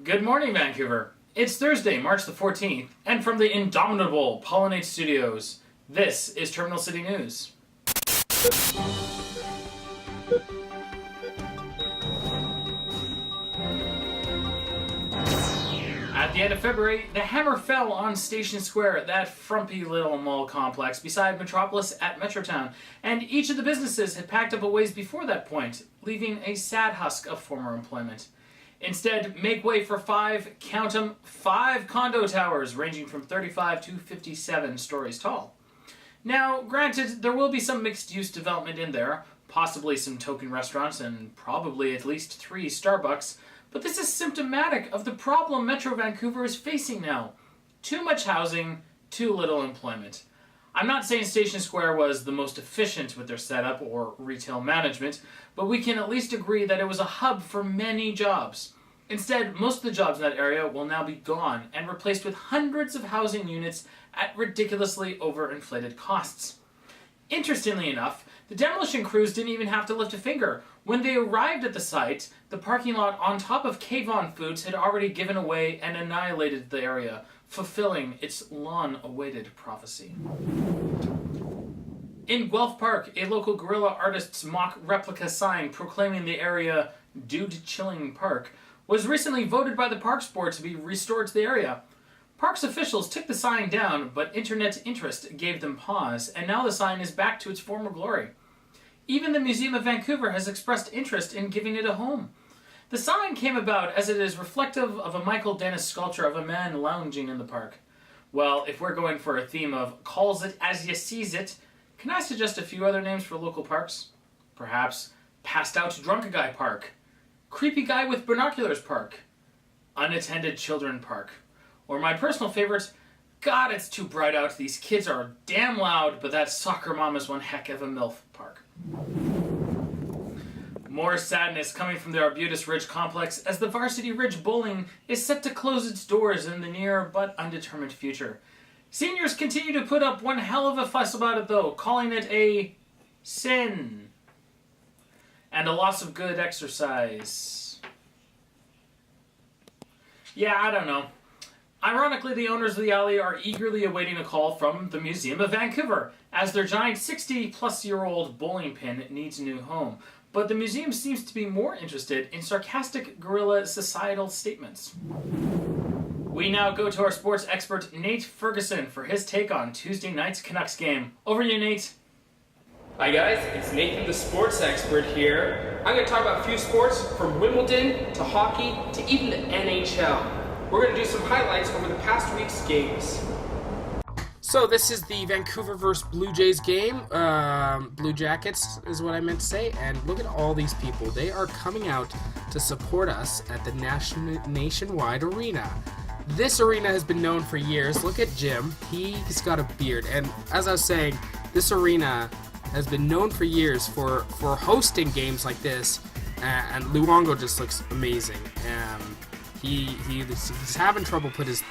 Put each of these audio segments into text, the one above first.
Good morning, Vancouver. It's Thursday, March the 14th, and from the indomitable Pollinate Studios, this is Terminal City News. At the end of February, the hammer fell on Station Square, that frumpy little mall complex beside Metropolis at Metrotown, and each of the businesses had packed up a ways before that point, leaving a sad husk of former employment. Instead, make way for count 'em, five condo towers ranging from 35 to 57 stories tall. Now, granted, there will be some mixed-use development in there, possibly some token restaurants and probably at least 3 Starbucks, but this is symptomatic of the problem Metro Vancouver is facing now. Too much housing, too little employment. I'm not saying Station Square was the most efficient with their setup or retail management, but we can at least agree that it was a hub for many jobs. Instead, most of the jobs in that area will now be gone and replaced with hundreds of housing units at ridiculously overinflated costs. Interestingly enough, the demolition crews didn't even have to lift a finger. When they arrived at the site, the parking lot on top of Calvert Foods had already given away and annihilated the area, fulfilling its long-awaited prophecy. In Guelph Park, a local guerrilla artist's mock replica sign proclaiming the area Dude Chilling Park was recently voted by the Parks Board to be restored to the area. Parks officials took the sign down, but internet interest gave them pause, and now the sign is back to its former glory. Even the Museum of Vancouver has expressed interest in giving it a home. The sign came about as it is reflective of a Michael Dennis sculpture of a man lounging in the park. Well, if we're going for a theme of calls it as you sees it, can I suggest a few other names for local parks? Perhaps Passed Out Drunk Guy Park, Creepy Guy with Binoculars Park, Unattended Children Park, or my personal favorite, God, it's too bright out, these kids are damn loud, but that soccer mom is one heck of a MILF park. More sadness coming from the Arbutus Ridge complex as the Varsity Ridge Bowling is set to close its doors in the near but undetermined future. Seniors continue to put up one hell of a fuss about it though, calling it a sin and a loss of good exercise. Yeah, I don't know. Ironically, the owners of the alley are eagerly awaiting a call from the Museum of Vancouver, as their giant 60-plus-year-old bowling pin needs a new home. But the museum seems to be more interested in sarcastic guerrilla societal statements. We now go to our sports expert, Nate Ferguson, for his take on Tuesday night's Canucks game. Over to you, Nate. Hi guys, it's Nathan the sports expert here. I'm going to talk about a few sports from Wimbledon to hockey to even the NHL. We're going to do some highlights over the past week's games. So this is the Vancouver vs. Blue Jays game. Blue Jackets is what I meant to say. And look at all these people. They are coming out to support us at the nationwide arena. This arena has been known for years. Look at Jim. He's got a beard. And as I was saying, this arena has been known for years for hosting games like this. And Luongo just looks amazing. He's having trouble put his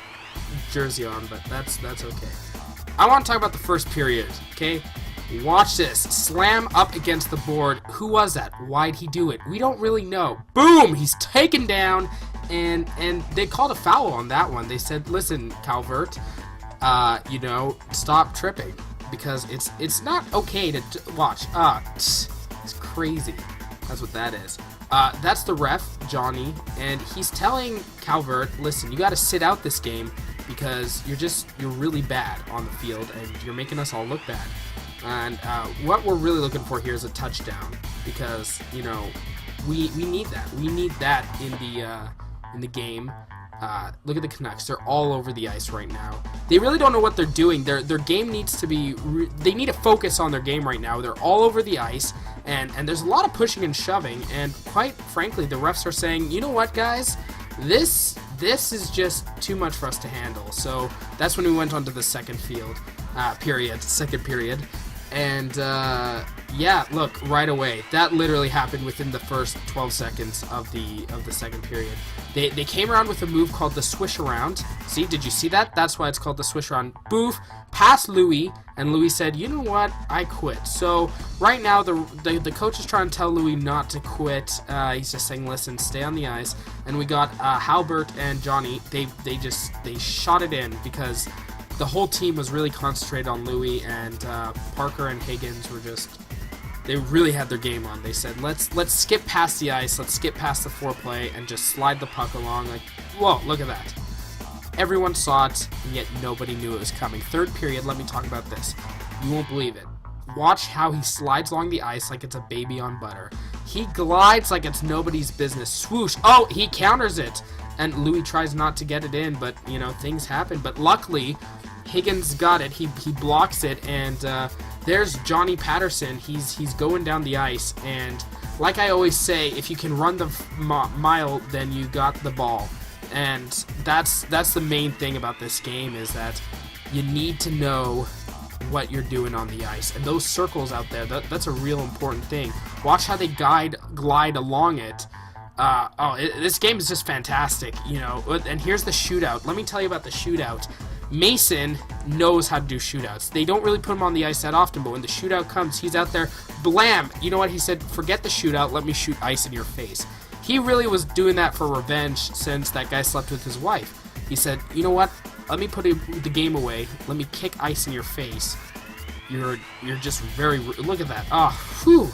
jersey on, but that's okay. I want to talk about the first period, okay? Watch this. Slam up against the board. Who was that? Why'd he do it? We don't really know. Boom! He's taken down, and they called a foul on that one. They said, listen, Calvert, stop tripping, because it's not okay to watch. It's crazy. That's what that is. That's the ref, Johnny, and he's telling Calvert, listen, you got to sit out this game because you're really bad on the field and you're making us all look bad. And what we're really looking for here is a touchdown because, we need that. We need that in the game. Look at the Canucks. They're all over the ice right now. They really don't know what they're doing. Their game needs to be... they need to focus on their game right now. They're all over the ice, and there's a lot of pushing and shoving, and quite frankly, the refs are saying, you know what, guys? This is just too much for us to handle. So that's when we went on to the second period. And yeah, look, right away. That literally happened within the first 12 seconds of the second period. They came around with a move called the swish around. See, did you see that? That's why it's called the swish around. Boof, past Louis, and Louis said, "You know what? I quit." So right now the coach is trying to tell Louis not to quit. He's just saying, "Listen, stay on the ice." And we got Calvert and Johnny. They shot it in because the whole team was really concentrated on Louis, and Parker and Higgins were they really had their game on. They said, let's skip past the ice, let's skip past the foreplay, and just slide the puck along. Like, whoa, look at that. Everyone saw it, and yet nobody knew it was coming. Third period, let me talk about this. You won't believe it. Watch how he slides along the ice like it's a baby on butter. He glides like it's nobody's business. Swoosh. Oh, he counters it. And Louis tries not to get it in, but, things happen. But luckily, Higgins got it. He blocks it, and there's Johnny Patterson. He's going down the ice, and like I always say, if you can run the mile, then you got the ball. And that's the main thing about this game, is that you need to know what you're doing on the ice. And those circles out there, that's a real important thing. Watch how they glide along it. This game is just fantastic, And here's the shootout. Let me tell you about the shootout. Mason knows how to do shootouts. They don't really put him on the ice that often, but when the shootout comes, he's out there, blam! You know what? He said, forget the shootout, let me shoot ice in your face. He really was doing that for revenge since that guy slept with his wife. He said, you know what? Let me put the game away. Let me kick ice in your face. You're just very... Look at that. Oh, whew!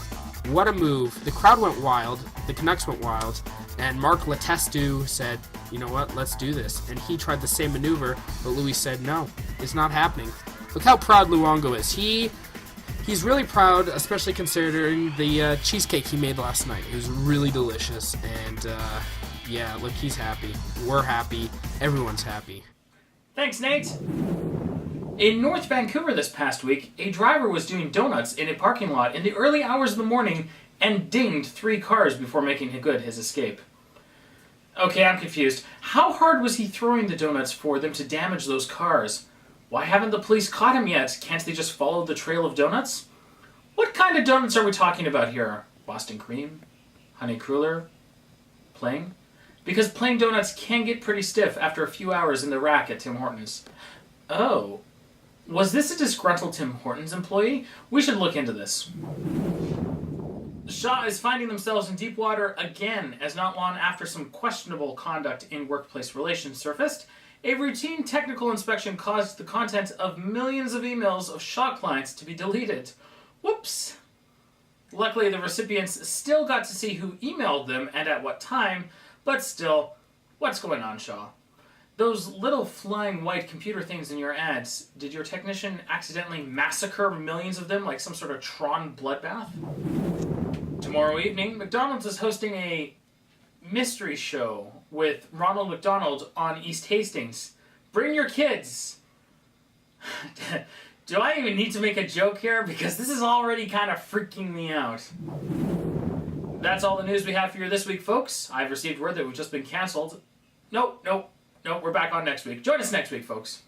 What a move. The crowd went wild. The Canucks went wild. And Mark Letestu said, you know what, let's do this. And he tried the same maneuver, but Louis said, no, it's not happening. Look how proud Luongo is. He's really proud, especially considering the cheesecake he made last night. It was really delicious. And, yeah, look, he's happy. We're happy. Everyone's happy. Thanks, Nate. In North Vancouver this past week, a driver was doing donuts in a parking lot in the early hours of the morning and dinged 3 cars before making good his escape. Okay, I'm confused. How hard was he throwing the donuts for them to damage those cars? Why haven't the police caught him yet? Can't they just follow the trail of donuts? What kind of donuts are we talking about here? Boston cream? Honey cruller? Plain? Because plain donuts can get pretty stiff after a few hours in the rack at Tim Hortons. Oh. Was this a disgruntled Tim Hortons employee? We should look into this. Shaw is finding themselves in deep water again, as not long after some questionable conduct in workplace relations surfaced, a routine technical inspection caused the content of millions of emails of Shaw clients to be deleted. Whoops! Luckily, the recipients still got to see who emailed them and at what time, but still, what's going on, Shaw? Those little flying white computer things in your ads, did your technician accidentally massacre millions of them like some sort of Tron bloodbath? Tomorrow evening, McDonald's is hosting a mystery show with Ronald McDonald on East Hastings. Bring your kids. Do I even need to make a joke here? Because this is already kind of freaking me out. That's all the news we have for you this week, folks. I've received word that we've just been canceled. Nope, we're back on next week. Join us next week, folks.